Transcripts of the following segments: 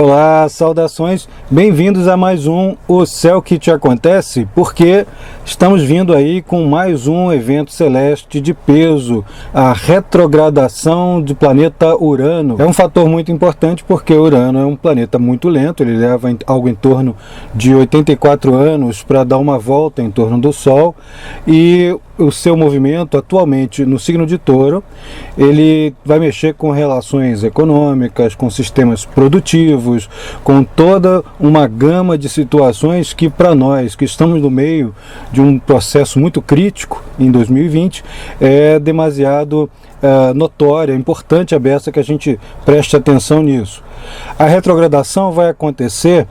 Olá, saudações, bem-vindos a mais um O Céu que Te Acontece, porque estamos vindo aí com mais um evento celeste de peso, a retrogradação do planeta Urano. É um fator muito importante porque Urano é um planeta muito lento, ele leva algo em torno de 84 anos para dar uma volta em torno do Sol, e o seu movimento atualmente no signo de Touro, ele vai mexer com relações econômicas, com sistemas produtivos, com toda uma gama de situações que, para nós que estamos no meio de um processo muito crítico em 2020, é demasiado notória, importante a beça que a gente preste atenção nisso. A retrogradação vai acontecer,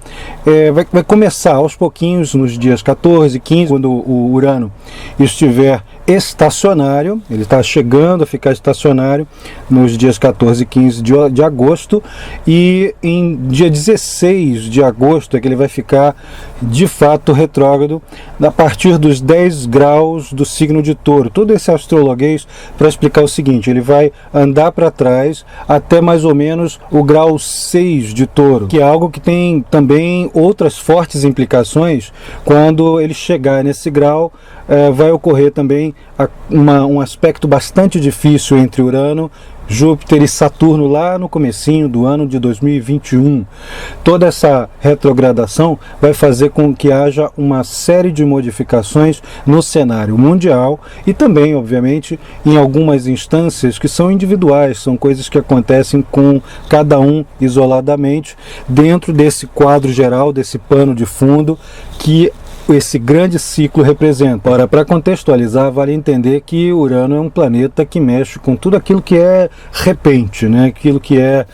vai começar aos pouquinhos nos dias 14, 15, quando o Urano estiver estacionário. Ele está chegando a ficar estacionário nos dias 14 e 15 de agosto, e em dia 16 de agosto é que ele vai ficar de fato retrógrado, a partir dos 10 graus do signo de Touro. Todo esse astrologuês para explicar o seguinte: ele vai andar para trás até mais ou menos o grau 6 de Touro, que é algo que tem também outras fortes implicações. Quando ele chegar nesse grau, vai ocorrer também um aspecto bastante difícil entre Urano, Júpiter e Saturno lá no comecinho do ano de 2021. Toda essa retrogradação vai fazer com que haja uma série de modificações no cenário mundial e também, obviamente, em algumas instâncias que são individuais, são coisas que acontecem com cada um isoladamente, dentro desse quadro geral, desse pano de fundo que esse grande ciclo representa. Ora, para contextualizar, vale entender que Urano é um planeta que mexe com tudo aquilo que é repente, né? Aquilo que é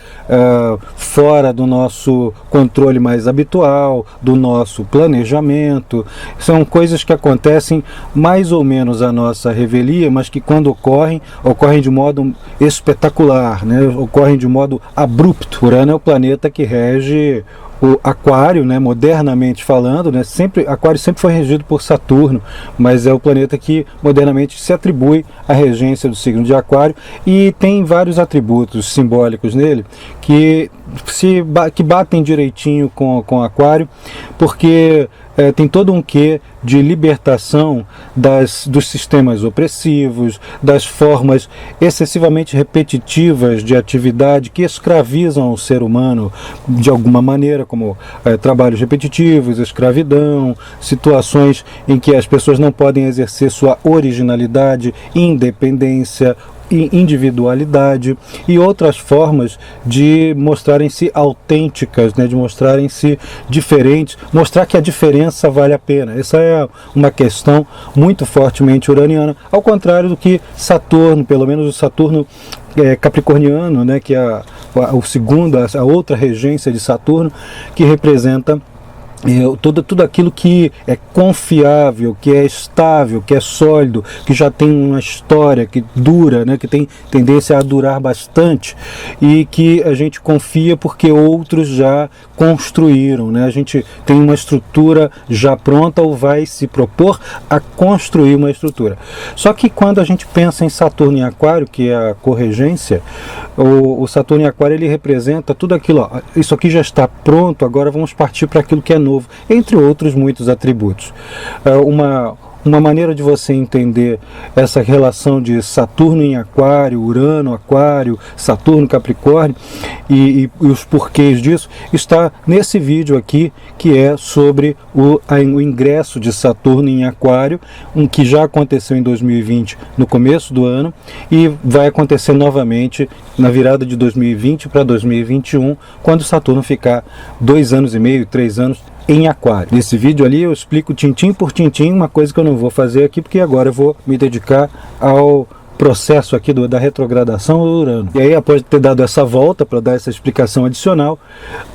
fora do nosso controle mais habitual, do nosso planejamento. São coisas que acontecem mais ou menos à nossa revelia, mas que quando ocorrem de modo espetacular, né? Ocorrem de modo abrupto. Urano é o planeta que rege o Aquário, né, modernamente falando, né, Aquário sempre foi regido por Saturno, mas é o planeta que modernamente se atribui a regência do signo de Aquário, e tem vários atributos simbólicos nele que batem direitinho com Aquário, porque tem todo um quê de libertação dos sistemas opressivos, das formas excessivamente repetitivas de atividade que escravizam o ser humano de alguma maneira, como trabalhos repetitivos, escravidão, situações em que as pessoas não podem exercer sua originalidade, independência e individualidade, e outras formas de mostrarem-se autênticas, né, de mostrarem-se diferentes, mostrar que a diferença vale a pena. Essa é uma questão muito fortemente uraniana, ao contrário do que Saturno, pelo menos o Saturno capricorniano, né, que é a outra regência de Saturno, que representa tudo aquilo que é confiável, que é estável, que é sólido, que já tem uma história, que dura, né, que tem tendência a durar bastante, e que a gente confia porque outros já construíram, né? A gente tem uma estrutura já pronta ou vai se propor a construir uma estrutura. Só que quando a gente pensa em Saturno em Aquário, que é a corregência, o Saturno em Aquário, ele representa tudo aquilo, isso aqui já está pronto, agora vamos partir para aquilo que é novo, entre outros muitos atributos. Uma maneira de você entender essa relação de Saturno em Aquário, Urano, Aquário, Saturno, Capricórnio e os porquês disso está nesse vídeo aqui, que é sobre o ingresso de Saturno em Aquário, que já aconteceu em 2020, no começo do ano, e vai acontecer novamente na virada de 2020 para 2021, quando Saturno ficar 2 anos e meio, 3 anos em Aquário. Nesse vídeo ali eu explico tintim por tintim, uma coisa que eu não vou fazer aqui, porque agora eu vou me dedicar ao processo aqui da retrogradação do Urano. E aí, após ter dado essa volta para dar essa explicação adicional,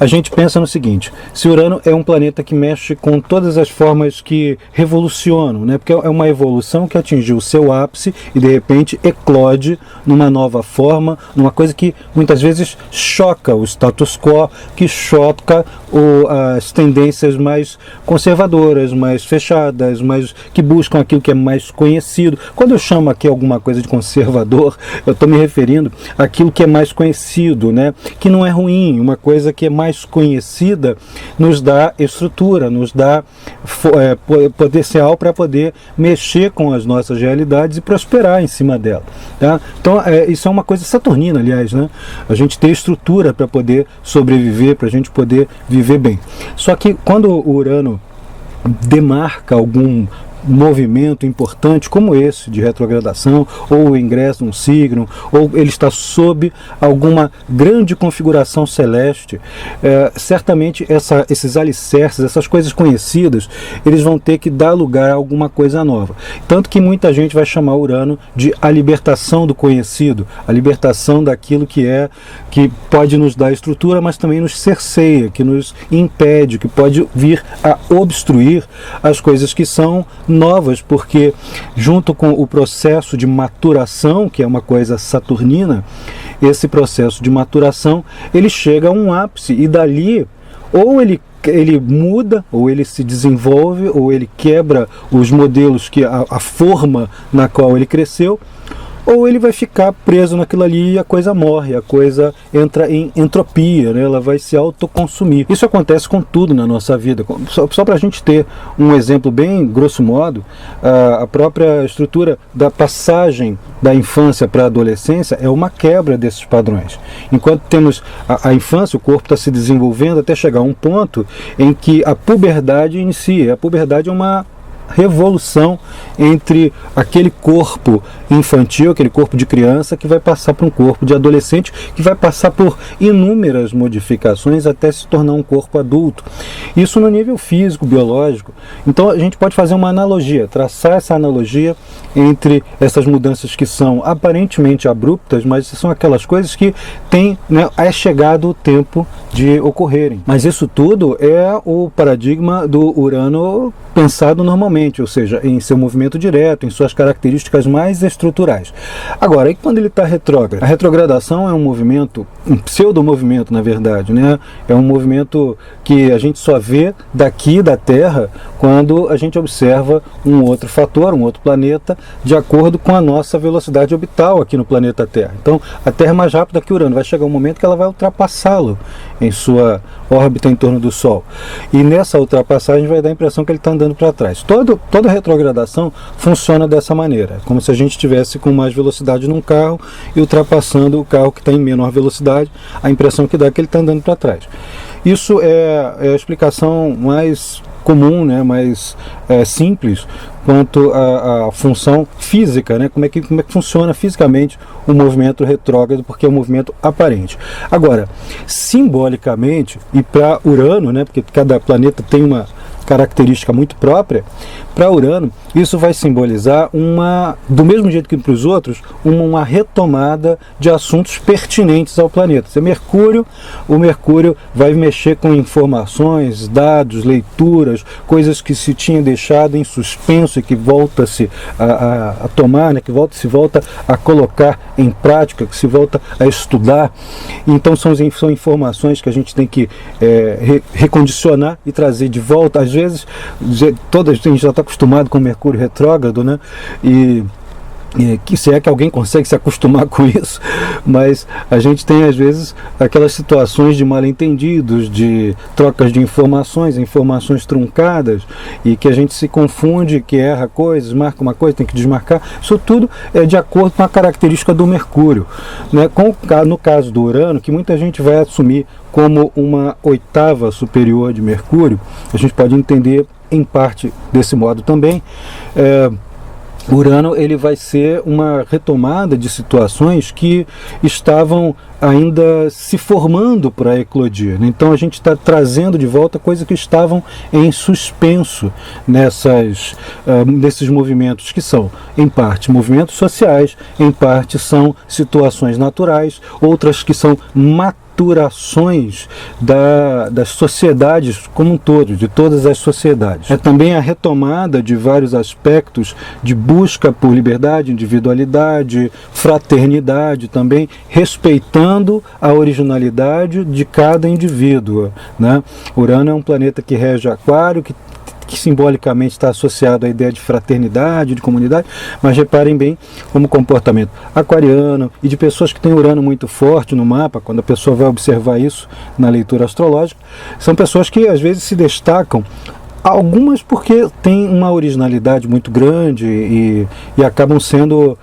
a gente pensa no seguinte: se Urano é um planeta que mexe com todas as formas que revolucionam, né? Porque é uma evolução que atingiu o seu ápice e de repente eclode numa nova forma, numa coisa que muitas vezes choca o status quo, que choca as tendências mais conservadoras, mais fechadas, que buscam aquilo que é mais conhecido. Quando eu chamo aqui alguma coisa de conservador, eu estou me referindo àquilo que é mais conhecido, né? Que não é ruim, uma coisa que é mais conhecida nos dá estrutura, nos dá potencial para poder mexer com as nossas realidades e prosperar em cima dela. Tá? Então isso é uma coisa saturnina, aliás, né? A gente ter estrutura para poder sobreviver, para a gente poder viver bem. Só que quando o Urano demarca algum movimento importante como esse de retrogradação, ou o ingresso num signo, ou ele está sob alguma grande configuração celeste, certamente esses alicerces, essas coisas conhecidas, eles vão ter que dar lugar a alguma coisa nova. Tanto que muita gente vai chamar Urano de a libertação do conhecido, a libertação daquilo que pode nos dar estrutura, mas também nos cerceia, que nos impede, que pode vir a obstruir as coisas que são novas, porque junto com o processo de maturação, que é uma coisa saturnina, esse processo de maturação, ele chega a um ápice e dali ou ele muda, ou ele se desenvolve, ou ele quebra os modelos, a forma na qual ele cresceu, ou ele vai ficar preso naquilo ali e a coisa morre, a coisa entra em entropia, né? Ela vai se autoconsumir. Isso acontece com tudo na nossa vida. Só para a gente ter um exemplo bem grosso modo, a própria estrutura da passagem da infância para a adolescência é uma quebra desses padrões. Enquanto temos a infância, o corpo está se desenvolvendo até chegar a um ponto em que a puberdade inicia. A puberdade é uma revolução entre aquele corpo infantil, aquele corpo de criança, que vai passar para um corpo de adolescente, que vai passar por inúmeras modificações até se tornar um corpo adulto. Isso no nível físico, biológico. Então a gente pode fazer uma analogia, traçar essa analogia entre essas mudanças que são aparentemente abruptas, mas são aquelas coisas que têm, né, é chegado o tempo de ocorrerem. Mas isso tudo é o paradigma do Urano pensado normalmente, ou seja, em seu movimento direto, em suas características mais estruturais. Agora, e quando ele está retrógrado? A retrogradação é um movimento, um pseudo-movimento, na verdade, né? É um movimento que a gente só vê daqui da Terra quando a gente observa um outro fator, um outro planeta, de acordo com a nossa velocidade orbital aqui no planeta Terra. Então, a Terra é mais rápida que Urano, vai chegar um momento que ela vai ultrapassá-lo em sua órbita em torno do Sol. E nessa ultrapassagem vai dar a impressão que ele está andando para trás. Toda retrogradação funciona dessa maneira, como se a gente estivesse com mais velocidade num carro e ultrapassando o carro que está em menor velocidade, a impressão que dá é que ele está andando para trás. Isso é a explicação mais comum, né, mais simples quanto à função física, né, como é que funciona fisicamente o movimento retrógrado, porque é um movimento aparente. Agora, simbolicamente, e para Urano, né, porque cada planeta tem uma característica muito própria, para Urano isso vai simbolizar do mesmo jeito que para os outros, uma retomada de assuntos pertinentes ao planeta. O Mercúrio vai mexer com informações, dados, leituras, coisas que se tinha deixado em suspenso e que volta-se a tomar, né, que se volta a colocar em prática, que se volta a estudar. Então são informações que a gente tem que recondicionar e trazer de volta. Às vezes, a gente já está acostumado com o Mercúrio retrógrado, né? E que se é que alguém consegue se acostumar com isso, mas a gente tem às vezes aquelas situações de mal-entendidos, de trocas de informações truncadas, e que a gente se confunde, que erra coisas, marca uma coisa, tem que desmarcar. Isso tudo é de acordo com a característica do Mercúrio, né? No caso do Urano, que muita gente vai assumir como uma oitava superior de Mercúrio, a gente pode entender em parte desse modo também. Urano ele vai ser uma retomada de situações que estavam ainda se formando para eclodir, né? Então a gente está trazendo de volta coisas que estavam em suspenso nesses movimentos, que são, em parte, movimentos sociais, em parte são situações naturais, outras que são maturações das sociedades como um todo, de todas as sociedades. É também a retomada de vários aspectos de busca por liberdade, individualidade, fraternidade também, respeitando a originalidade de cada indivíduo, né? Urano é um planeta que rege Aquário, que que simbolicamente está associado à ideia de fraternidade, de comunidade, mas reparem bem como comportamento aquariano e de pessoas que têm Urano muito forte no mapa, quando a pessoa vai observar isso na leitura astrológica, são pessoas que às vezes se destacam, algumas porque têm uma originalidade muito grande e acabam sendo,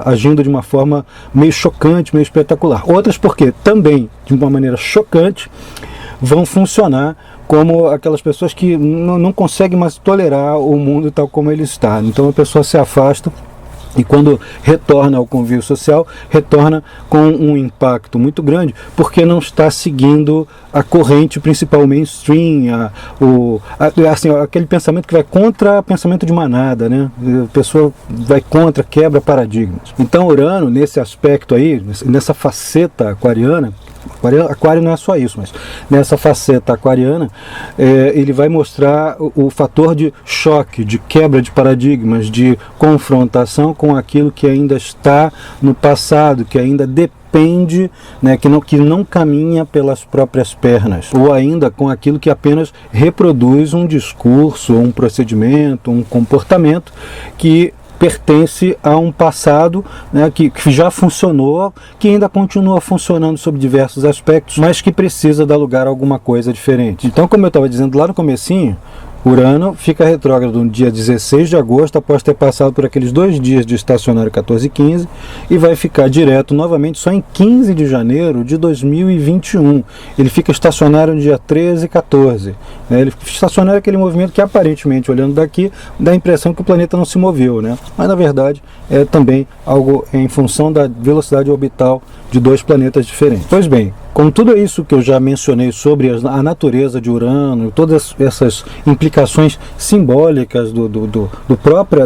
agindo de uma forma meio chocante, meio espetacular. Outras porque também, de uma maneira chocante, vão funcionar como aquelas pessoas que não conseguem mais tolerar o mundo tal como ele está. Então a pessoa se afasta e quando retorna ao convívio social, retorna com um impacto muito grande, porque não está seguindo a corrente principal mainstream, assim, aquele pensamento que vai contra o pensamento de manada, né? A pessoa vai contra, quebra paradigmas. Então Urano, nesse aspecto aí, nessa faceta aquariana, Aquário não é só isso, mas nessa faceta aquariana, ele vai mostrar o fator de choque, de quebra de paradigmas, de confrontação com aquilo que ainda está no passado, que ainda depende, né, que não caminha pelas próprias pernas, ou ainda com aquilo que apenas reproduz um discurso, um procedimento, um comportamento que pertence a um passado, né, que já funcionou, que ainda continua funcionando sob diversos aspectos, mas que precisa dar lugar a alguma coisa diferente. Então, como eu estava dizendo lá no comecinho, Urano fica retrógrado no dia 16 de agosto, após ter passado por aqueles 2 dias de estacionário 14 e 15, e vai ficar direto novamente só em 15 de janeiro de 2021. Ele fica estacionário no dia 13 e 14. Ele estacionário é aquele movimento que aparentemente, olhando daqui, dá a impressão que o planeta não se moveu, né? Mas na verdade é também algo em função da velocidade orbital de 2 planetas diferentes. Pois bem, com tudo isso que eu já mencionei sobre a natureza de Urano, todas essas implicações simbólicas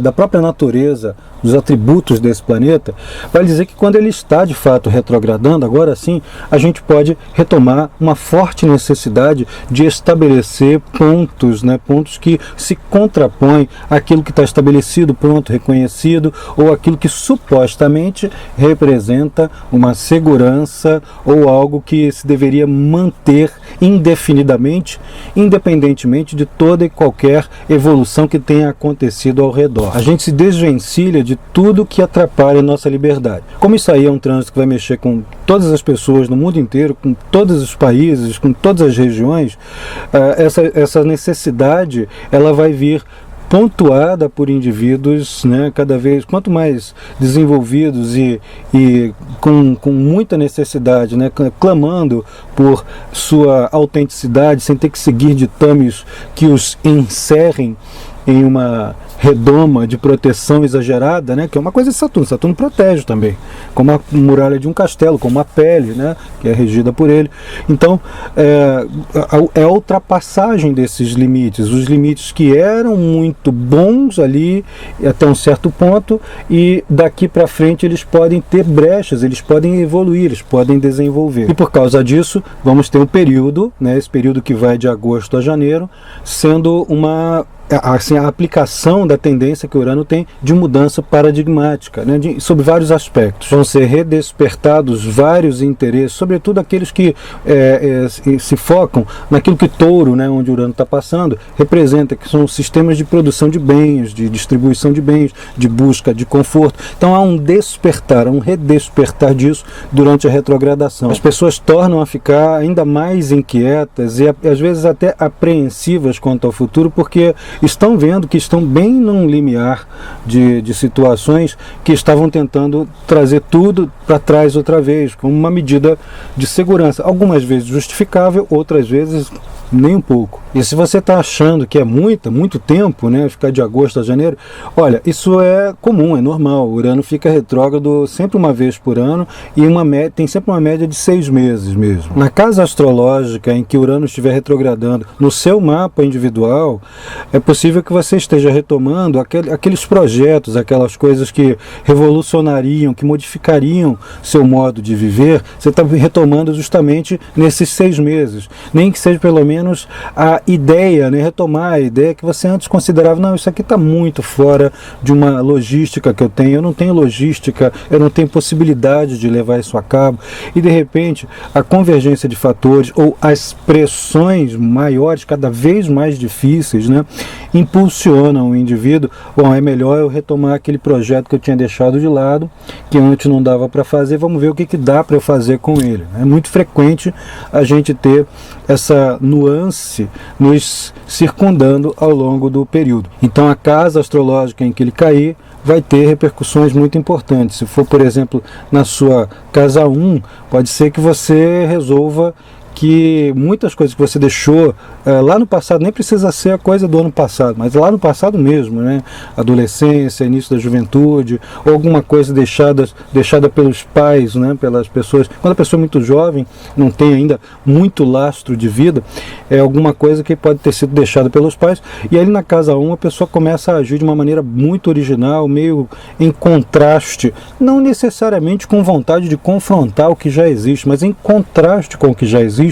da própria natureza, dos atributos desse planeta, vai dizer que quando ele está de fato retrogradando, agora sim, a gente pode retomar uma forte necessidade de estabelecer pontos, né, pontos que se contrapõem àquilo que está estabelecido, pronto, reconhecido, ou aquilo que supostamente representa uma segurança ou algo que se deveria manter indefinidamente, independentemente de toda e qualquer evolução que tenha acontecido ao redor. A gente se desvencilha de tudo que atrapalha a nossa liberdade. Como isso aí é um trânsito que vai mexer com todas as pessoas no mundo inteiro, com todos os países, com todas as regiões, essa necessidade ela vai vir pontuada por indivíduos, né, cada vez, quanto mais desenvolvidos e com muita necessidade, né, clamando por sua autenticidade, sem ter que seguir ditames que os encerrem em uma redoma de proteção exagerada, né, que é uma coisa de Saturno. Saturno protege também, como a muralha de um castelo, como a pele, né, que é regida por ele. Então, é a ultrapassagem desses limites, os limites que eram muito bons ali até um certo ponto, e daqui para frente eles podem ter brechas, eles podem evoluir, eles podem desenvolver. E por causa disso, vamos ter um período, né, esse período que vai de agosto a janeiro, sendo assim, a aplicação da tendência que o Urano tem de mudança paradigmática, né, sobre vários aspectos. Vão ser redespertados vários interesses, sobretudo aqueles que se focam naquilo que Touro, né, onde o Urano está passando, representa, que são sistemas de produção de bens, de distribuição de bens, de busca de conforto. Então há um despertar, um redespertar disso durante a retrogradação. As pessoas tornam a ficar ainda mais inquietas e às vezes até apreensivas quanto ao futuro, porque estão vendo que estão bem num limiar de situações que estavam tentando trazer tudo para trás outra vez, como uma medida de segurança, algumas vezes justificável, outras vezes nem um pouco. E se você está achando que é muito tempo, né, ficar de agosto a janeiro, olha, isso é comum, é normal. O Urano fica retrógrado sempre uma vez por ano e tem sempre uma média de 6 meses mesmo. Na casa astrológica em que Urano estiver retrogradando, no seu mapa individual, é possível que você esteja retomando aqueles projetos, aquelas coisas que revolucionariam, que modificariam seu modo de viver. Você está retomando justamente nesses 6 meses, nem que seja pelo menos a ideia, né, retomar a ideia que você antes considerava, não, isso aqui está muito fora de uma logística que eu não tenho logística, eu não tenho possibilidade de levar isso a cabo, e de repente a convergência de fatores ou as pressões maiores, cada vez mais difíceis, né, impulsionam o indivíduo, bom, é melhor eu retomar aquele projeto que eu tinha deixado de lado, que antes não dava para fazer, vamos ver o que dá para eu fazer com ele. É muito frequente a gente ter essa nuance nos circundando ao longo do período. Então a casa astrológica em que ele cair vai ter repercussões muito importantes. Se for, por exemplo, na sua casa 1, pode ser que você resolva que muitas coisas que você deixou lá no passado, nem precisa ser a coisa do ano passado, mas lá no passado mesmo, né? Adolescência, início da juventude, ou alguma coisa deixada pelos pais, né? Pelas pessoas. Quando a pessoa é muito jovem, não tem ainda muito lastro de vida, é alguma coisa que pode ter sido deixada pelos pais, e aí na casa 1 a pessoa começa a agir de uma maneira muito original, meio em contraste, não necessariamente com vontade de confrontar o que já existe, mas em contraste com o que já existe,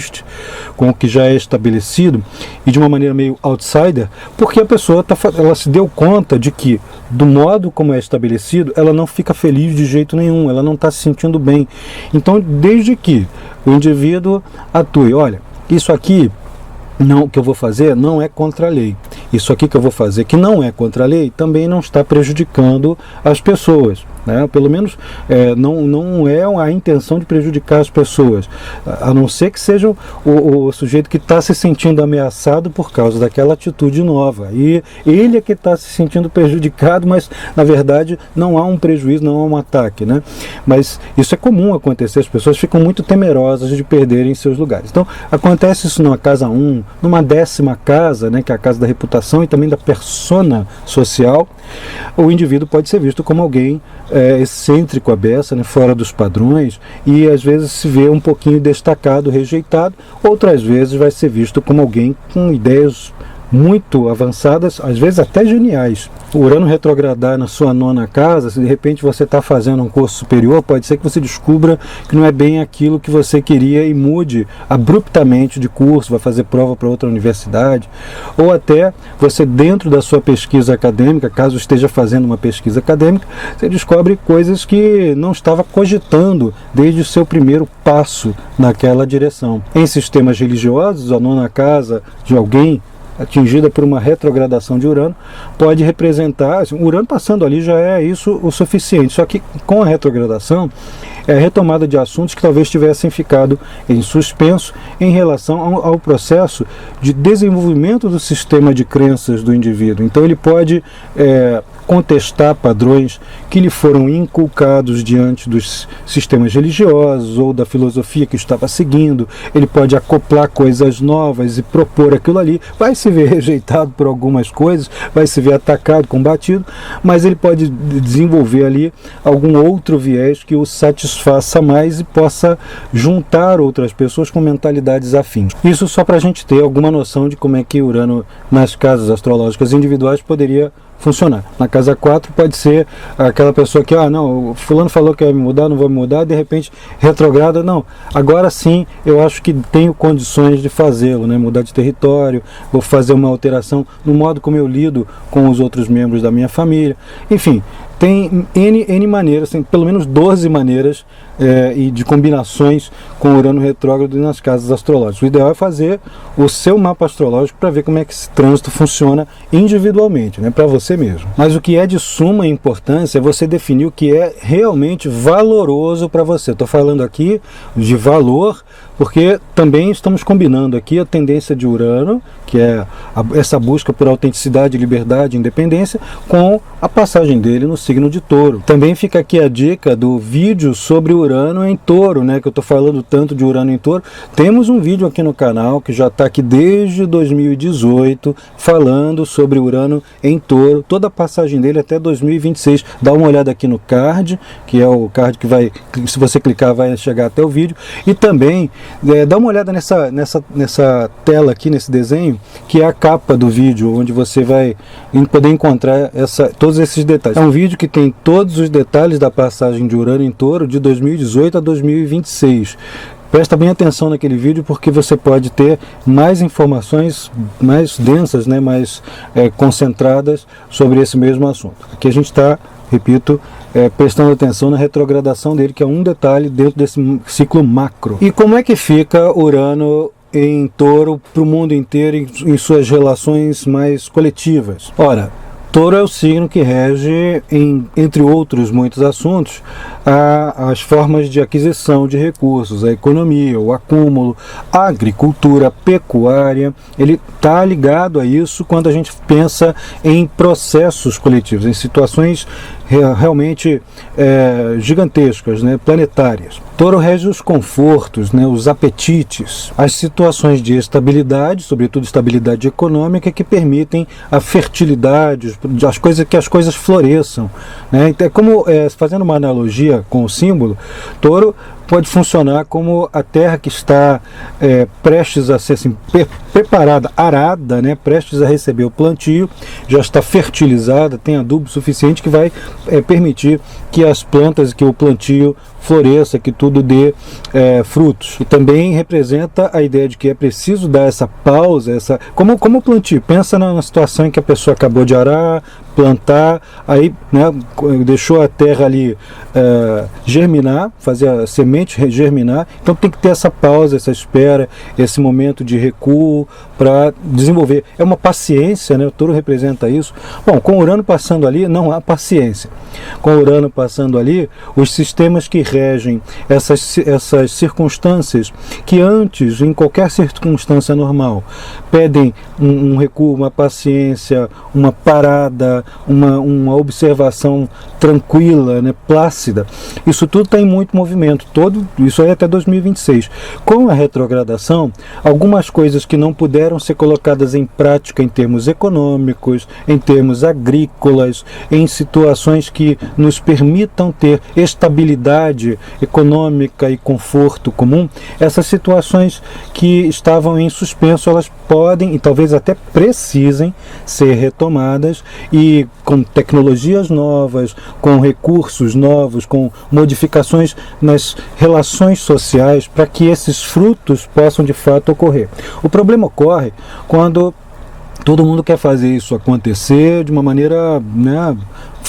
com o que já é estabelecido, e de uma maneira meio outsider, porque a pessoa ela se deu conta de que, do modo como é estabelecido, ela não fica feliz de jeito nenhum, ela não está se sentindo bem. Então, desde que o indivíduo atue, olha, isso aqui não, que eu vou fazer não é contra a lei. Isso aqui que eu vou fazer que não é contra a lei também não está prejudicando as pessoas, né? Pelo menos não é a intenção de prejudicar as pessoas, a não ser que seja o sujeito que está se sentindo ameaçado por causa daquela atitude nova, e ele é que está se sentindo prejudicado, mas na verdade não há um prejuízo, não há um ataque, né? Mas isso é comum acontecer, as pessoas ficam muito temerosas de perderem seus lugares. Então acontece isso numa casa 1, numa 10ª casa, né, que é a casa da reputação e também da persona social. O indivíduo pode ser visto como alguém excêntrico à beça, né, fora dos padrões, e às vezes se vê um pouquinho destacado, rejeitado, outras vezes vai ser visto como alguém com ideias muito avançadas, às vezes até geniais. O Urano retrogradar na sua 9ª casa, se de repente você está fazendo um curso superior, pode ser que você descubra que não é bem aquilo que você queria e mude abruptamente de curso, vai fazer prova para outra universidade, ou até você, dentro da sua pesquisa acadêmica, caso esteja fazendo uma pesquisa acadêmica, você descobre coisas que não estava cogitando desde o seu primeiro passo naquela direção. Em sistemas religiosos, a 9ª casa de alguém atingida por uma retrogradação de Urano pode representar, assim, Urano passando ali já é isso o suficiente, só que com a retrogradação é a retomada de assuntos que talvez tivessem ficado em suspenso em relação ao processo de desenvolvimento do sistema de crenças do indivíduo. Então ele pode contestar padrões que lhe foram inculcados diante dos sistemas religiosos ou da filosofia que estava seguindo. Ele pode acoplar coisas novas e propor aquilo ali, vai se ver rejeitado por algumas coisas, vai se ver atacado, combatido, mas ele pode desenvolver ali algum outro viés que o satisfaça mais e possa juntar outras pessoas com mentalidades afins. Isso só para a gente ter alguma noção de como é que Urano nas casas astrológicas individuais poderia funcionar. Na casa 4 pode ser aquela pessoa que, não, fulano falou que ia me mudar, não vou me mudar, de repente retrograda, não, agora sim eu acho que tenho condições de fazê-lo, né? Mudar de território, vou fazer uma alteração no modo como eu lido com os outros membros da minha família, enfim, tem N maneiras, tem pelo menos 12 maneiras e de combinações com Urano retrógrado nas casas astrológicas. O ideal é fazer o seu mapa astrológico para ver como é que esse trânsito funciona individualmente, né, para você mesmo. Mas o que é de suma importância é você definir o que é realmente valoroso para você. Estou falando aqui de valor, porque também estamos combinando aqui a tendência de Urano, que é essa busca por autenticidade, liberdade, independência, com a passagem dele no signo de Touro. Também fica aqui a dica do vídeo sobre Urano em Touro, né, que eu estou falando tanto de Urano em Touro. Temos um vídeo aqui no canal que já está aqui desde 2018 falando sobre Urano em Touro, toda a passagem dele até 2026. Dá uma olhada aqui no card, que é o card que vai, se você clicar, vai chegar até o vídeo, e também dá uma olhada nessa tela aqui, nesse desenho, que é a capa do vídeo, onde você vai poder encontrar todos esses detalhes. É um vídeo que tem todos os detalhes da passagem de Urano em Touro de 2018 a 2026. Presta bem atenção naquele vídeo, porque você pode ter mais informações mais densas, né, mais concentradas sobre esse mesmo assunto. Aqui a gente está, repito, prestando atenção na retrogradação dele, que é um detalhe dentro desse ciclo macro. E como é que fica Urano em Touro para o mundo inteiro em suas relações mais coletivas? Ora, Touro é o signo que rege, entre outros muitos assuntos, as formas de aquisição de recursos, a economia, o acúmulo, a agricultura, a pecuária. Ele está ligado a isso quando a gente pensa em processos coletivos, em situações realmente gigantescas, né, planetárias. Touro rege os confortos, né, os apetites, as situações de estabilidade, sobretudo estabilidade econômica, que permitem a fertilidade, que as coisas floresçam, né? Então, fazendo uma analogia com o símbolo, Touro pode funcionar como a terra que está prestes a ser assim, preparada, arada, né, prestes a receber o plantio, já está fertilizada, tem adubo suficiente que vai permitir que as plantas, que o plantio floresça, que tudo dê frutos. E também representa a ideia de que é preciso dar essa pausa, como o plantio. Pensa na situação em que a pessoa acabou de arar, plantar, aí, né, deixou a terra ali germinar, fazer a semente germinar. Então tem que ter essa pausa, essa espera, esse momento de recuo para desenvolver. É uma paciência, né? O Touro representa isso. Bom, com Urano passando ali, não há paciência. Com Urano passando ali, os sistemas que regem essas circunstâncias que antes, em qualquer circunstância normal, pedem um recuo, uma paciência, uma parada, uma observação tranquila, né, plácida. Isso tudo está em muito movimento, isso aí até 2026. Com a retrogradação, algumas coisas que não puderam ser colocadas em prática em termos econômicos, em termos agrícolas, em situações que nos permitam ter estabilidade econômica e conforto comum, essas situações que estavam em suspenso, elas podem e talvez até precisem ser retomadas, e com tecnologias novas, com recursos novos, com modificações nas relações sociais, para que esses frutos possam de fato ocorrer. O problema ocorre quando todo mundo quer fazer isso acontecer de uma maneira, né,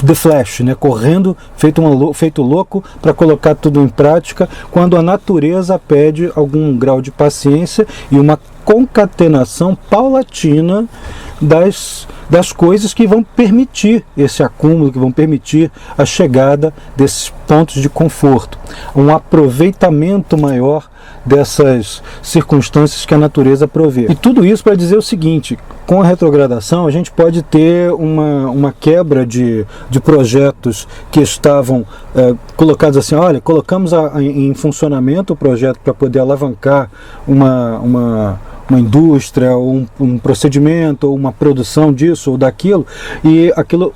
de flash, né, correndo, feito louco para colocar tudo em prática, quando a natureza pede algum grau de paciência e uma concatenação paulatina das coisas que vão permitir esse acúmulo, que vão permitir a chegada desses pontos de conforto, um aproveitamento maior dessas circunstâncias que a natureza provê. E tudo isso para dizer o seguinte: com a retrogradação a gente pode ter uma quebra de projetos que estavam colocados assim, olha, colocamos em funcionamento o projeto para poder alavancar uma indústria, ou um procedimento, ou uma produção disso ou daquilo, e aquilo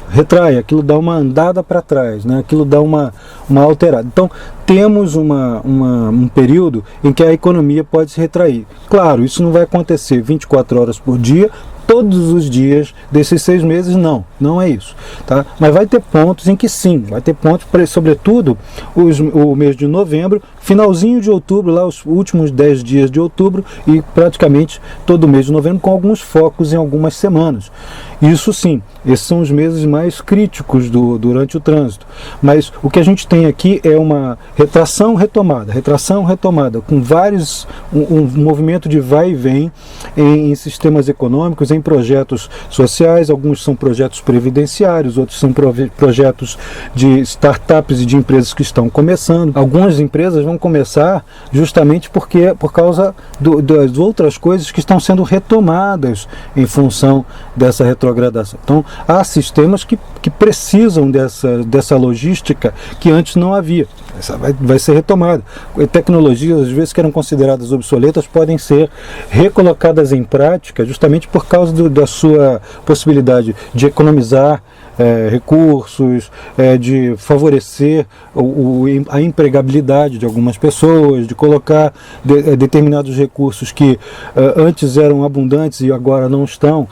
retrai, aquilo dá uma andada para trás, né? Aquilo dá uma alterada. Então temos um período em que a economia pode se retrair. Claro, isso não vai acontecer 24 horas por dia, todos os dias desses 6 meses, não é isso, tá? Mas vai ter pontos em que sim, vai ter pontos, sobretudo o mês de novembro, finalzinho de outubro, lá os últimos 10 dias de outubro, e praticamente todo o mês de novembro, com alguns focos em algumas semanas. Isso sim, esses são os meses mais críticos durante o trânsito. Mas o que a gente tem aqui é uma retração retomada, com vários, um movimento de vai e vem em sistemas econômicos, em projetos sociais. Alguns são projetos previdenciários, outros são projetos de startups e de empresas que estão começando. Algumas empresas vão começar justamente por causa das outras coisas que estão sendo retomadas em função dessa retrogradação. Então há sistemas que precisam dessa logística que antes não havia. Essa vai ser retomada. Tecnologias, às vezes, que eram consideradas obsoletas, podem ser recolocadas em prática justamente por causa da sua possibilidade de economizar recursos, de favorecer a empregabilidade de algumas pessoas, de colocar determinados recursos que antes eram abundantes e agora não estão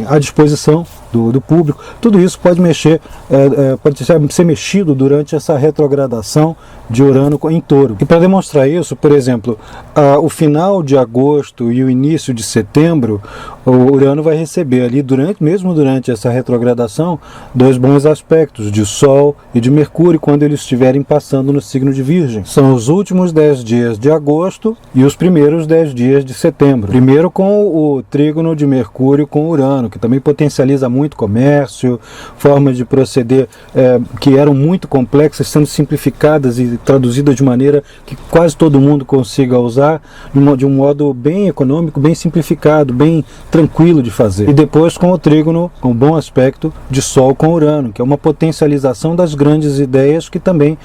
à disposição do público. Tudo isso pode pode ser mexido durante essa retrogradação de Urano em Touro. E para demonstrar isso, por exemplo, o final de agosto e o início de setembro, o Urano vai receber ali, mesmo durante essa retrogradação, 2 bons aspectos de Sol e de Mercúrio, quando eles estiverem passando no signo de Virgem. São os últimos 10 dias de agosto e os primeiros 10 dias de setembro. Primeiro com o trígono de Mercúrio com Urano, que também potencializa muito comércio, formas de proceder que eram muito complexas, sendo simplificadas e traduzidas de maneira que quase todo mundo consiga usar, de um modo bem econômico, bem simplificado, bem tranquilo de fazer. E depois com o trígono, com um bom aspecto de Sol com Urano, que é uma potencialização das grandes ideias que também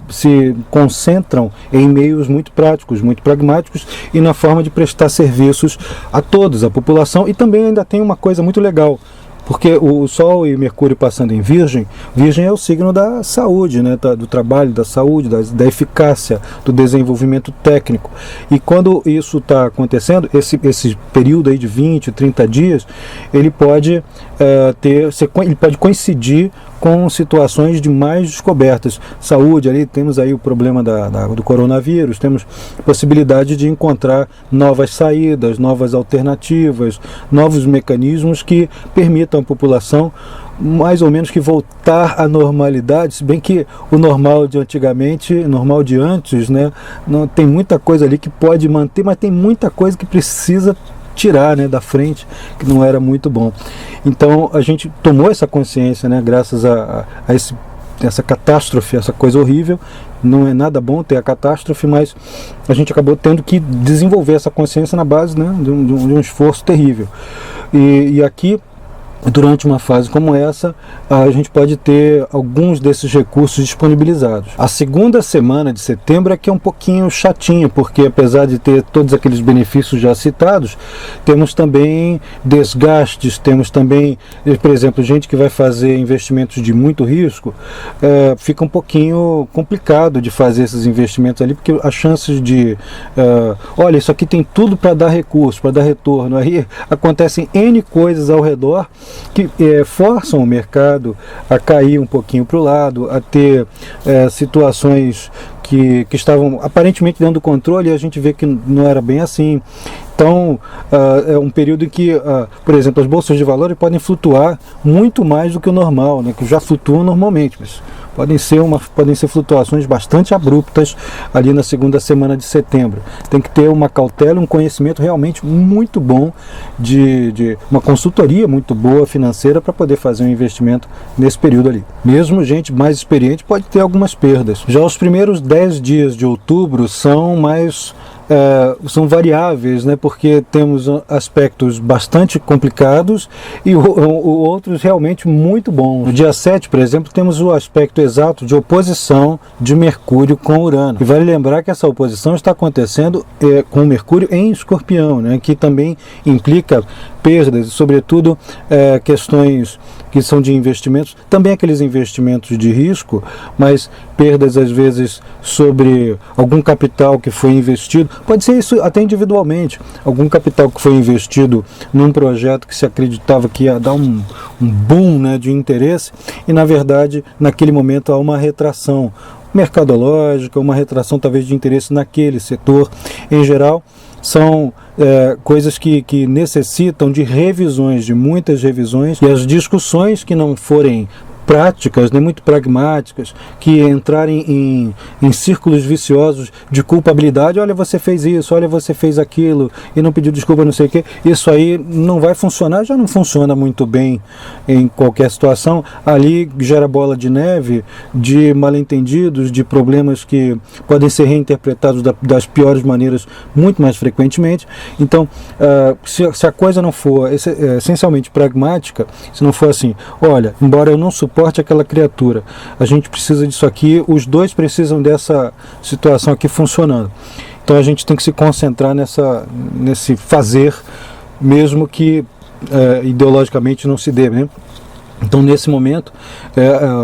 se concentram em meios muito práticos, muito pragmáticos e na forma de prestar serviços a todos, a população. E também ainda tem uma coisa muito legal, porque o Sol e Mercúrio passando em Virgem, Virgem é o signo da saúde, né, do trabalho, da saúde, da eficácia, do desenvolvimento técnico. E quando isso está acontecendo, esse período aí de 20, 30 dias, ele pode coincidir com situações de mais descobertas. Saúde, ali temos aí o problema do coronavírus, temos possibilidade de encontrar novas saídas, novas alternativas, novos mecanismos que permitam à população mais ou menos que voltar à normalidade, se bem que o normal de antigamente, normal de antes, né, não tem muita coisa ali que pode manter, mas tem muita coisa que precisa tirar, né, da frente, que não era muito bom. Então a gente tomou essa consciência, né, graças a essa catástrofe, essa coisa horrível. Não é nada bom ter a catástrofe, mas a gente acabou tendo que desenvolver essa consciência na base, né, de um esforço terrível. E aqui, durante uma fase como essa, a gente pode ter alguns desses recursos disponibilizados. A segunda semana de setembro é que é um pouquinho chatinho, porque apesar de ter todos aqueles benefícios já citados, temos também desgastes, temos também, por exemplo, gente que vai fazer investimentos de muito risco, fica um pouquinho complicado de fazer esses investimentos ali, porque as chances de, olha, isso aqui tem tudo para dar recurso, para dar retorno, aí acontecem N coisas ao redor que forçam o mercado a cair um pouquinho para o lado, a ter situações que estavam aparentemente dentro do controle, e a gente vê que não era bem assim. Então, é um período em que, por exemplo, as bolsas de valores podem flutuar muito mais do que o normal, né, que já flutuam normalmente, mas podem ser flutuações bastante abruptas ali na segunda semana de setembro. Tem que ter uma cautela, um conhecimento realmente muito bom, de uma consultoria muito boa financeira para poder fazer um investimento nesse período ali. Mesmo gente mais experiente pode ter algumas perdas. Já os primeiros 10 dias de outubro são são variáveis, né, porque temos aspectos bastante complicados e outros realmente muito bons. No dia 7, por exemplo, temos o aspecto exato de oposição de Mercúrio com Urano. E vale lembrar que essa oposição está acontecendo com Mercúrio em Escorpião, né, que também implica perdas, sobretudo questões que são de investimentos, também aqueles investimentos de risco, mas perdas às vezes sobre algum capital que foi investido, pode ser isso até individualmente, algum capital que foi investido num projeto que se acreditava que ia dar um boom, né, de interesse, e na verdade naquele momento há uma retração mercadológica, uma retração talvez de interesse naquele setor. Em geral, são coisas que necessitam de revisões, de muitas revisões, e as discussões que não forem práticas, né, muito pragmáticas, que entrarem em círculos viciosos de culpabilidade, olha, você fez isso, olha, você fez aquilo, e não pediu desculpa, não sei o quê, isso aí não vai funcionar, já não funciona muito bem em qualquer situação, ali gera bola de neve, de mal-entendidos, de problemas que podem ser reinterpretados das piores maneiras muito mais frequentemente. Então, se a coisa não for essencialmente pragmática, se não for assim, olha, embora eu não suporte aquela criatura, a gente precisa disso aqui, os dois precisam dessa situação aqui funcionando. Então a gente tem que se concentrar nesse fazer, mesmo que ideologicamente não se dê, né? Então, nesse momento,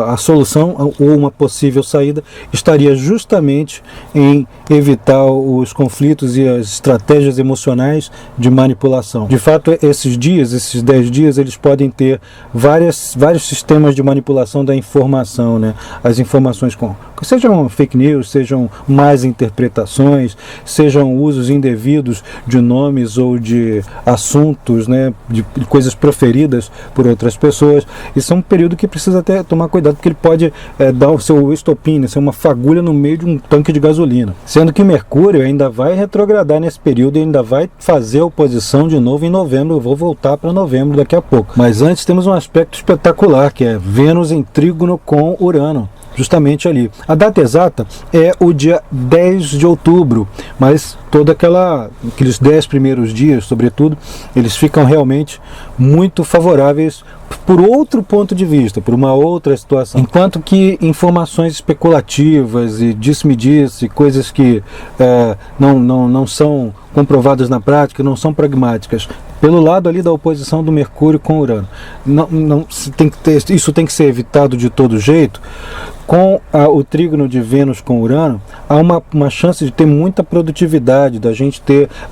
a solução ou uma possível saída estaria justamente em evitar os conflitos e as estratégias emocionais de manipulação. De fato, esses 10 dias, eles podem ter vários sistemas de manipulação da informação, né? As informações sejam fake news, sejam más interpretações, sejam usos indevidos de nomes ou de assuntos, né? De coisas proferidas por outras pessoas. Isso é um período que precisa até tomar cuidado, porque ele pode dar o seu estopim, ser uma fagulha no meio de um tanque de gasolina. Sendo que Mercúrio ainda vai retrogradar nesse período e ainda vai fazer oposição de novo em novembro. Eu vou voltar para novembro daqui a pouco. Mas antes temos um aspecto espetacular, que é Vênus em trígono com Urano. Justamente ali. A data exata é o dia 10 de outubro, mas aqueles 10 primeiros dias, sobretudo, eles ficam realmente muito favoráveis por outro ponto de vista, por uma outra situação. Enquanto que informações especulativas e disse-me-disse, coisas que não são comprovadas na prática, não são pragmáticas, pelo lado ali da oposição do Mercúrio com Urano, isso tem que ser evitado de todo jeito. Com o trígono de Vênus com Urano, há uma chance de ter muita produtividade,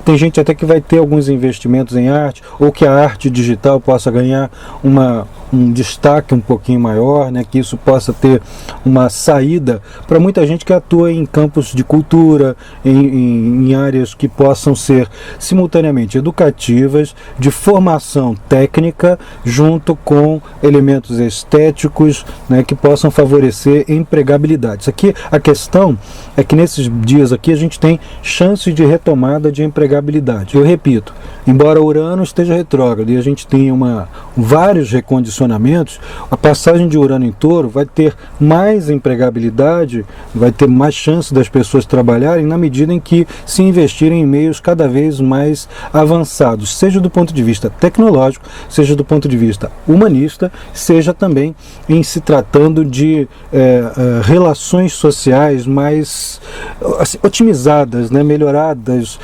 tem gente até que vai ter alguns investimentos em arte, ou que a arte digital possa ganhar um destaque um pouquinho maior, né, que isso possa ter uma saída para muita gente que atua em campos de cultura, em áreas que possam ser simultaneamente educativas, de formação técnica, junto com elementos estéticos, né, que possam favorecer empregabilidade. Isso aqui, a questão é que nesses dias aqui a gente tem chances de retomada de empregabilidade. Eu repito, embora Urano esteja retrógrado e a gente tenha vários recondicionamentos, a passagem de Urano em Touro vai ter mais empregabilidade, vai ter mais chance das pessoas trabalharem na medida em que se investirem em meios cada vez mais avançados, seja do ponto de vista tecnológico, seja do ponto de vista humanista, seja também em se tratando de relações sociais mais assim, otimizadas, né, melhoradas,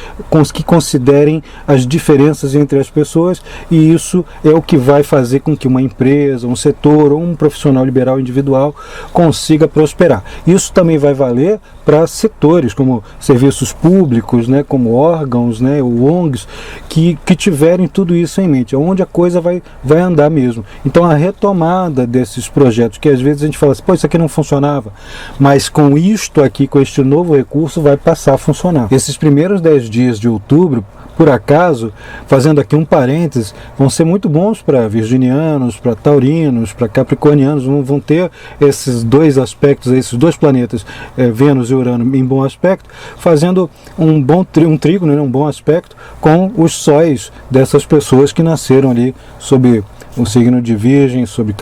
que considerem as diferenças entre as pessoas, e isso é o que vai fazer com que uma empresa, um setor ou um profissional liberal individual consiga prosperar. Isso também vai valer para setores como serviços públicos, né, como órgãos, né, ONGs, que tiverem tudo isso em mente, onde a coisa vai andar mesmo. Então a retomada desses projetos, que às vezes a gente fala assim, pô, isso aqui não funcionava, mas com isto aqui, com este novo recurso, vai passar a funcionar. Esses primeiros 10 dias de outubro, por acaso, fazendo aqui um parênteses, vão ser muito bons para virginianos, para taurinos, para capricornianos, vão ter esses dois aspectos, esses dois planetas, Vênus e Urano, em bom aspecto, fazendo um trígono, né, um bom aspecto com os sóis dessas pessoas que nasceram ali sob o signo de Virgem, sobre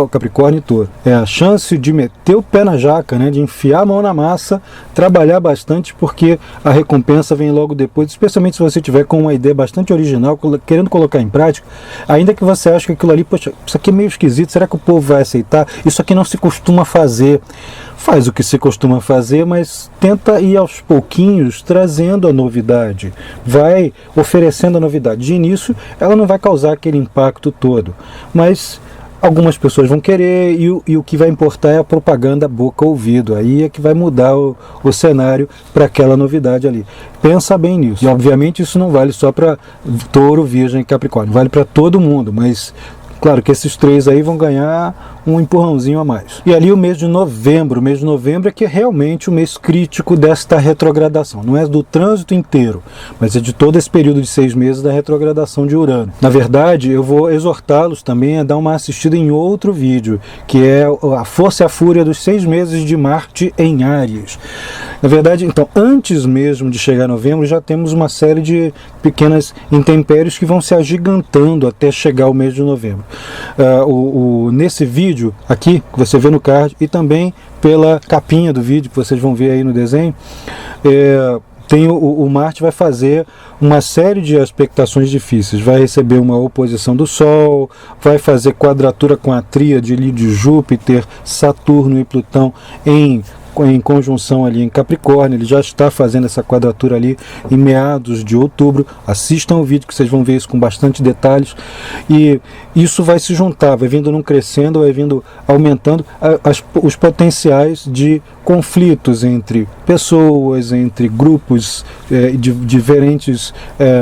Capricórnio e Touro. É a chance de meter o pé na jaca, né, de enfiar a mão na massa, trabalhar bastante, porque a recompensa vem logo depois, especialmente se você tiver com uma ideia bastante original, querendo colocar em prática, ainda que você ache que aquilo ali, poxa, isso aqui é meio esquisito, será que o povo vai aceitar? Isso aqui não se costuma fazer. Faz o que se costuma fazer, mas tenta ir aos pouquinhos trazendo a novidade, vai oferecendo a novidade. De início, ela não vai causar aquele impacto todo, mas algumas pessoas vão querer, e o que vai importar é a propaganda boca-ouvido. Aí é que vai mudar o cenário para aquela novidade ali. Pensa bem nisso. E obviamente isso não vale só para Touro, Virgem e Capricórnio, vale para todo mundo, mas claro que esses três aí vão ganhar um empurrãozinho a mais. E ali o mês de novembro é que é realmente o mês crítico desta retrogradação. Não é do trânsito inteiro, mas é de todo esse período de 6 meses da retrogradação de Urano. Na verdade, eu vou exortá-los também a dar uma assistida em outro vídeo, que é a Força e a Fúria dos 6 meses de Marte em Áries. Na verdade, então, antes mesmo de chegar novembro, já temos uma série de pequenas intempéries que vão se agigantando até chegar o mês de novembro. Nesse vídeo aqui, que você vê no card, e também pela capinha do vídeo, que vocês vão ver aí no desenho, o Marte vai fazer uma série de aspectações difíceis. Vai receber uma oposição do Sol, vai fazer quadratura com a tríade de Júpiter, Saturno e Plutão em em conjunção ali em Capricórnio, ele já está fazendo essa quadratura ali em meados de outubro. Assistam o vídeo que vocês vão ver isso com bastante detalhes, e isso vai se juntar, vai vindo num crescendo, vai vindo aumentando os potenciais de conflitos entre pessoas, entre grupos de diferentes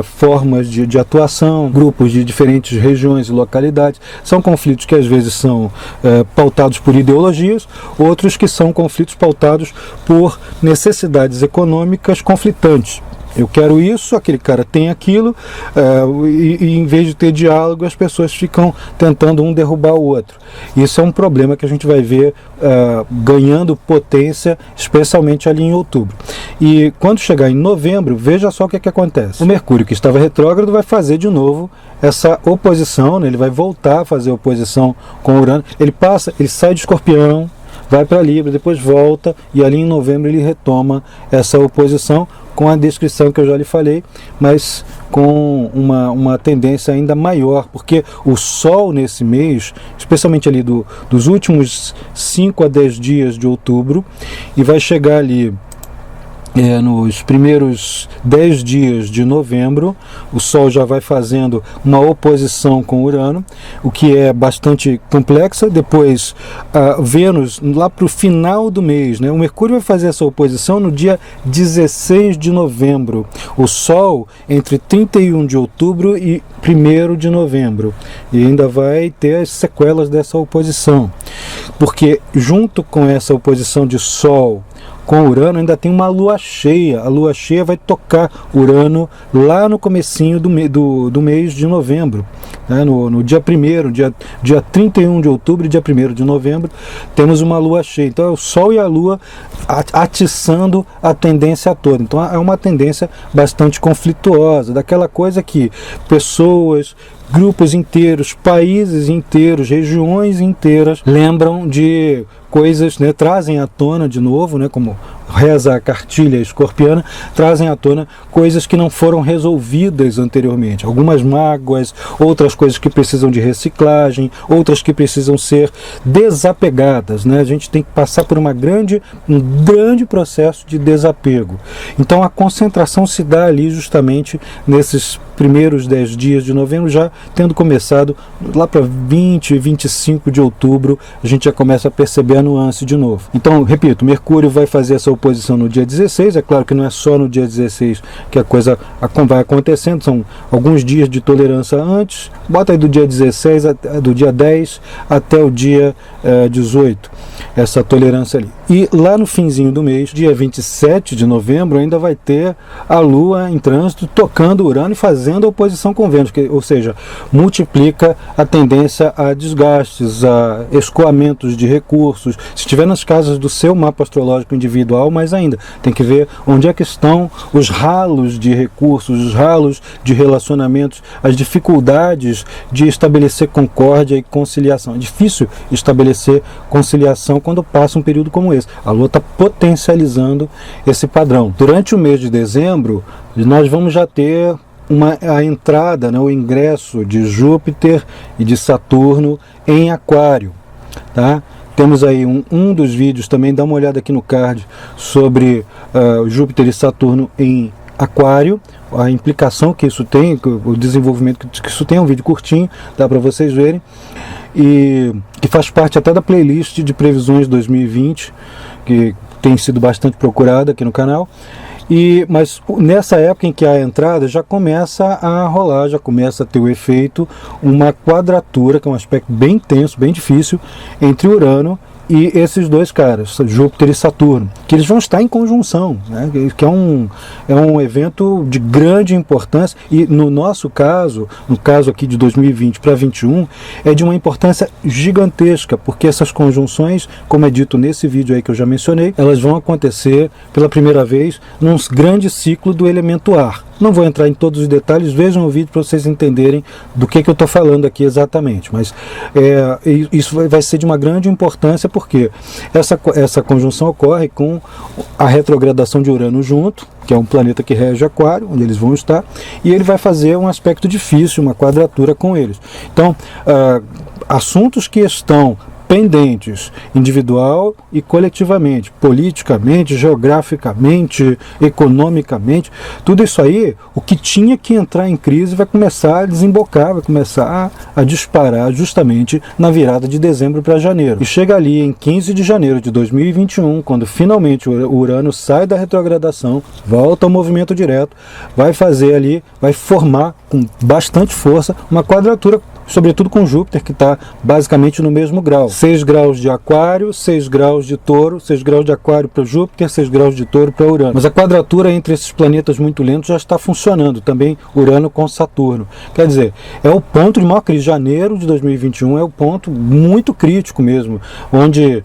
formas de atuação, grupos de diferentes regiões e localidades. São conflitos que às vezes são pautados por ideologias, outros que são conflitos pautados por necessidades econômicas conflitantes. Eu quero isso, aquele cara tem aquilo, e em vez de ter diálogo, as pessoas ficam tentando um derrubar o outro. Isso é um problema que a gente vai ver ganhando potência, especialmente ali em outubro. E quando chegar em novembro, veja só o que acontece. O Mercúrio, que estava retrógrado, vai fazer de novo essa oposição, né? Ele vai voltar a fazer oposição com Urano. Ele sai de Escorpião, vai para Libra, depois volta, e ali em novembro ele retoma essa oposição, com a descrição que eu já lhe falei, mas com uma tendência ainda maior, porque o Sol nesse mês, especialmente ali dos últimos 5 a 10 dias de outubro, e vai chegar ali nos primeiros 10 dias de novembro, o Sol já vai fazendo uma oposição com Urano, o que é bastante complexa. Depois, Vênus, lá para o final do mês, né, o Mercúrio vai fazer essa oposição no dia 16 de novembro. O Sol entre 31 de outubro e 1º de novembro. E ainda vai ter as sequelas dessa oposição. Porque junto com essa oposição de Sol com Urano, ainda tem uma lua cheia. A lua cheia vai tocar Urano lá no comecinho do mês de novembro, né? No dia 1º, dia 31 de outubro e dia 1º de novembro, temos uma lua cheia. Então é o Sol e a Lua atiçando a tendência toda. Então é uma tendência bastante conflituosa, daquela coisa que pessoas, grupos inteiros, países inteiros, regiões inteiras lembram de coisas, né, trazem à tona de novo, né, como reza a cartilha escorpiana, trazem à tona coisas que não foram resolvidas anteriormente. Algumas mágoas, outras coisas que precisam de reciclagem, outras que precisam ser desapegadas, né? A gente tem que passar por um grande processo de desapego. Então a concentração se dá ali justamente nesses primeiros 10 dias de novembro, já tendo começado lá para 20, 25 de outubro, a gente já começa a perceber a nuance de novo. Então, repito, Mercúrio vai fazer essa oposição no dia 16, é claro que não é só no dia 16 que a coisa vai acontecendo, são alguns dias de tolerância antes, bota aí do dia 16, do dia 10 até o dia 18, essa tolerância ali. E lá no finzinho do mês, dia 27 de novembro, ainda vai ter a Lua em trânsito tocando Urano e fazendo oposição com Vênus, ou seja, multiplica a tendência a desgastes, a escoamentos de recursos. Se estiver nas casas do seu mapa astrológico individual, mais ainda, tem que ver onde é que estão os ralos de recursos, os ralos de relacionamentos, as dificuldades de estabelecer concórdia e conciliação. É difícil estabelecer conciliação quando passa um período como esse. A Lua está potencializando esse padrão. Durante o mês de dezembro, nós vamos já ter a entrada, né, o ingresso de Júpiter e de Saturno em Aquário, tá? Temos aí um dos vídeos também, dá uma olhada aqui no card, sobre Júpiter e Saturno em Aquário, a implicação que isso tem, o desenvolvimento que isso tem, é um vídeo curtinho, dá para vocês verem, e que faz parte até da playlist de previsões 2020, que tem sido bastante procurada aqui no canal. Mas nessa época em que a entrada já começa a rolar, já começa a ter o efeito, uma quadratura, que é um aspecto bem tenso, bem difícil, entre Urano e esses dois caras, Júpiter e Saturno, que eles vão estar em conjunção, né? Que é um evento de grande importância, e no nosso caso, no caso aqui de 2020 para 2021, é de uma importância gigantesca, porque essas conjunções, como é dito nesse vídeo aí que eu já mencionei, elas vão acontecer pela primeira vez num grande ciclo do elemento ar. Não vou entrar em todos os detalhes, vejam o vídeo para vocês entenderem do que eu estou falando aqui exatamente, mas isso vai ser de uma grande importância, porque essa conjunção ocorre com a retrogradação de Urano junto, que é um planeta que rege Aquário, onde eles vão estar, e ele vai fazer um aspecto difícil, uma quadratura com eles. Então, assuntos que estão pendentes, individual e coletivamente, politicamente, geograficamente, economicamente, tudo isso aí, o que tinha que entrar em crise vai começar a desembocar, vai começar a disparar justamente na virada de dezembro para janeiro. E chega ali em 15 de janeiro de 2021, quando finalmente o Urano sai da retrogradação, volta ao movimento direto, vai fazer ali, vai formar com bastante força uma quadratura, sobretudo com Júpiter, que está basicamente no mesmo grau. 6 graus de Aquário, 6 graus de Touro, 6 graus de Aquário para Júpiter, 6 graus de Touro para Urano. Mas a quadratura entre esses planetas muito lentos já está funcionando, também Urano com Saturno. Quer dizer, é o ponto de maior crise. Janeiro de 2021 é o ponto muito crítico mesmo, onde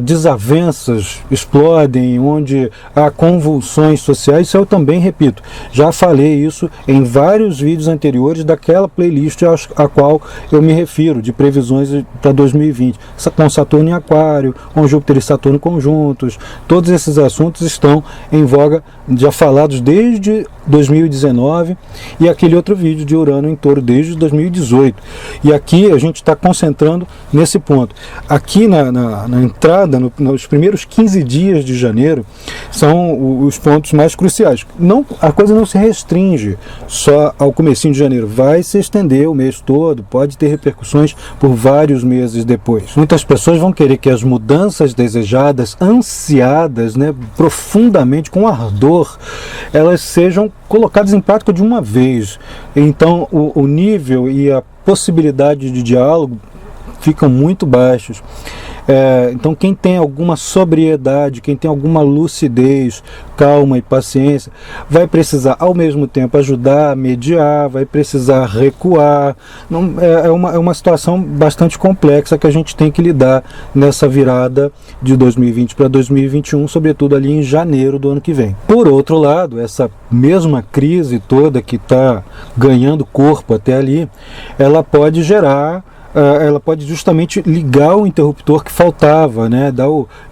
desavenças explodem, onde há convulsões sociais. Isso eu também repito, já falei isso em vários vídeos anteriores daquela playlist a qual eu me refiro, de previsões para 2020, com Saturno em Aquário, com Júpiter e Saturno conjuntos. Todos esses assuntos estão em voga, já falados desde 2019, e aquele outro vídeo de Urano em Touro desde 2018. E aqui a gente está concentrando nesse ponto. Aqui na entrada, nos primeiros 15 dias de janeiro, são os pontos mais cruciais. A coisa não se restringe só ao comecinho de janeiro, vai se estender o mês todo, pode ter repercussões por vários meses depois. Muitas pessoas vão querer que as mudanças desejadas, ansiadas, né, profundamente, com ardor, elas sejam colocadas em prática de uma vez. Então o nível e a possibilidade de diálogo ficam muito baixos. Então quem tem alguma sobriedade, quem tem alguma lucidez, calma e paciência, vai precisar ao mesmo tempo ajudar a mediar, vai precisar recuar. É uma situação bastante complexa que a gente tem que lidar nessa virada de 2020 para 2021, sobretudo ali em janeiro do ano que vem. Por outro lado, essa mesma crise toda que está ganhando corpo até ali, ela pode justamente ligar o interruptor que faltava, né?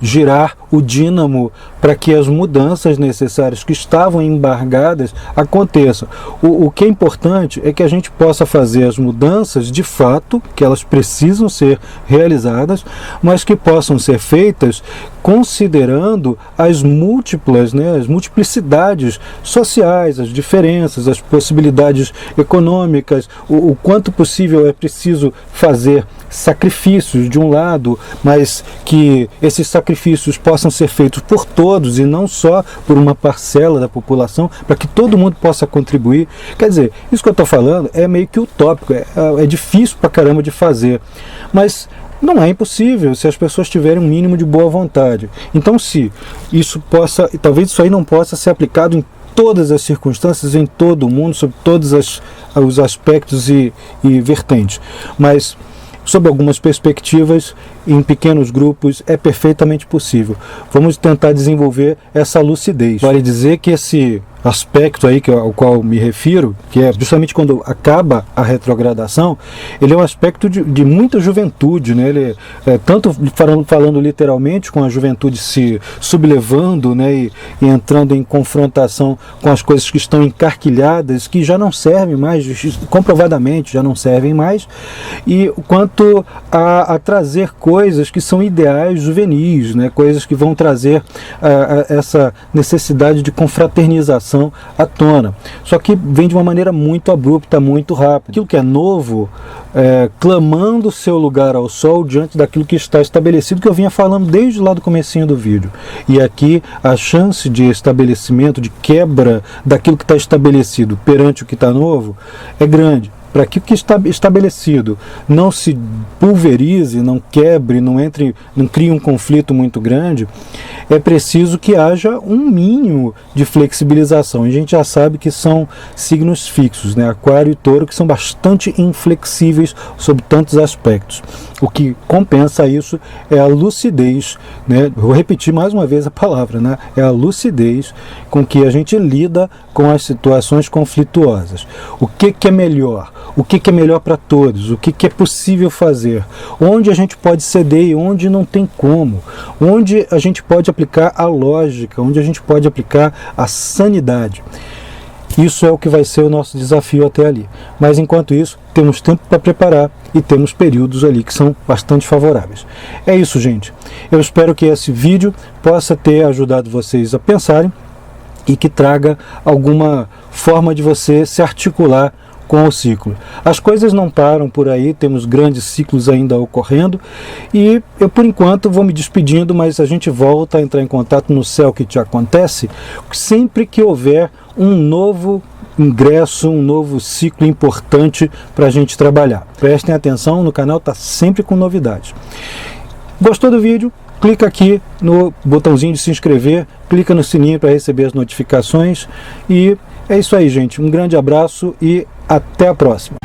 Girar o dínamo para que as mudanças necessárias que estavam embargadas aconteçam. O que é importante é que a gente possa fazer as mudanças de fato, que elas precisam ser realizadas, mas que possam ser feitas considerando as múltiplas, né, as multiplicidades sociais, as diferenças, as possibilidades econômicas, o quanto possível é preciso fazer sacrifícios de um lado, mas que esses sacrifícios possam ser feitos por todos e não só por uma parcela da população, para que todo mundo possa contribuir. Quer dizer, isso que eu estou falando é meio que utópico, é difícil pra caramba de fazer, mas não é impossível se as pessoas tiverem um mínimo de boa vontade. Então, talvez isso aí não possa ser aplicado em todas as circunstâncias, em todo o mundo, sob todos os aspectos e vertentes, mas sob algumas perspectivas, em pequenos grupos, é perfeitamente possível. Vamos tentar desenvolver essa lucidez. Vale dizer que esse aspecto aí ao qual me refiro, que é justamente quando acaba a retrogradação, ele é um aspecto de muita juventude, né? Ele tanto falando literalmente, com a juventude se sublevando, né? E entrando em confrontação com as coisas que estão encarquilhadas, que já não servem mais, comprovadamente já não servem mais, e quanto a trazer coisas que são ideais juvenis, né? Coisas que vão trazer essa necessidade de confraternização à tona. Só que vem de uma maneira muito abrupta, muito rápida. Aquilo que é novo, clamando seu lugar ao sol diante daquilo que está estabelecido, que eu vinha falando desde lá do comecinho do vídeo. E aqui a chance de estabelecimento, de quebra daquilo que está estabelecido perante o que está novo, é grande. Para que o que está estabelecido não se pulverize, não quebre, não crie um conflito muito grande, é preciso que haja um mínimo de flexibilização. E a gente já sabe que são signos fixos, né? Aquário e Touro, que são bastante inflexíveis sob tantos aspectos. O que compensa isso é a lucidez, né? Vou repetir mais uma vez a palavra, né? É a lucidez com que a gente lida com as situações conflituosas. O que é melhor? O que é melhor para todos? O que é possível fazer? Onde a gente pode ceder e onde não tem como? Onde a gente pode aplicar a lógica? Onde a gente pode aplicar a sanidade? Isso é o que vai ser o nosso desafio até ali. Mas enquanto isso, temos tempo para preparar e temos períodos ali que são bastante favoráveis. É isso, gente. Eu espero que esse vídeo possa ter ajudado vocês a pensarem e que traga alguma forma de você se articular com o ciclo. As coisas não param por aí, temos grandes ciclos ainda ocorrendo e eu por enquanto vou me despedindo, mas a gente volta a entrar em contato no Céu que Te Acontece sempre que houver um novo ingresso, um novo ciclo importante para a gente trabalhar. Prestem atenção, no canal está sempre com novidades. Gostou do vídeo? Clica aqui no botãozinho de se inscrever, clica no sininho para receber as notificações e é isso aí, gente. Um grande abraço e até a próxima.